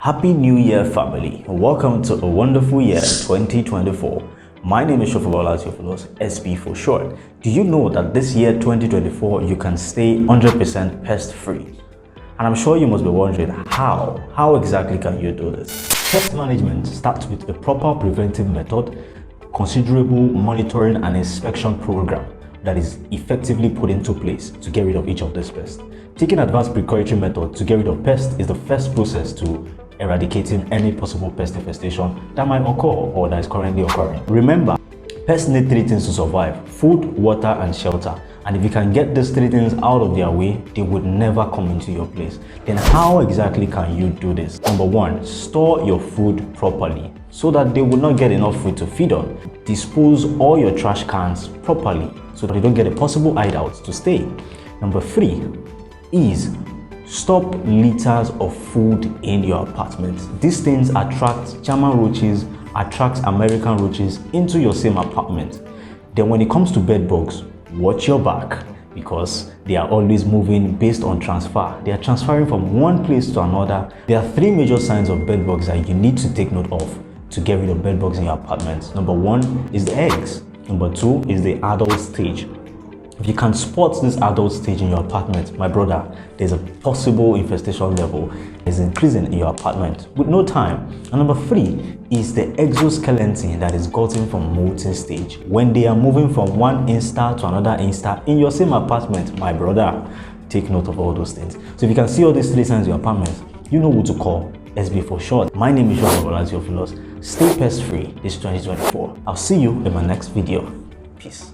Happy New Year, family. Welcome to a wonderful year 2024. My name is Shofobola SB for short. Do you know that this year 2024 you can stay 100% pest free? And I'm sure you must be wondering how? How exactly can you do this? Pest management starts with a proper preventive method, considerable monitoring and inspection program that is effectively put into place to get rid of each of these pests. Taking advanced precautionary method to get rid of pests is the first process to eradicating any possible pest infestation that might occur or that is currently occurring. Remember, pests need three things to survive: food, water, and shelter. And if you can get these three things out of their way, they would never come into your place. Then how exactly can you do this? Number one, store your food properly so that they will not get enough food to feed on. Dispose all your trash cans properly so that they don't get a possible hideout to stay. Number three is stop litters of food in your apartment. These things attract German roaches, attract American roaches into your same apartment. Then when it comes to bed bugs, watch your back because they are always moving based on transfer. They are transferring from one place to another. There are three major signs of bed bugs that you need to take note of to get rid of bed bugs in your apartment. Number one is the eggs. Number two is the adult stage. If you can spot this adult stage in your apartment, my brother, there's a possible infestation level is increasing in your apartment with no time. And number three is the exoskeleton that is gotten from molting stage. When they are moving from one instar to another instar in your same apartment, my brother, take note of all those things. So if you can see all these three signs in your apartment, you know who to call. SB for short. My name is Shofobola. Stay pest free this 2024. I'll see you in my next video. Peace.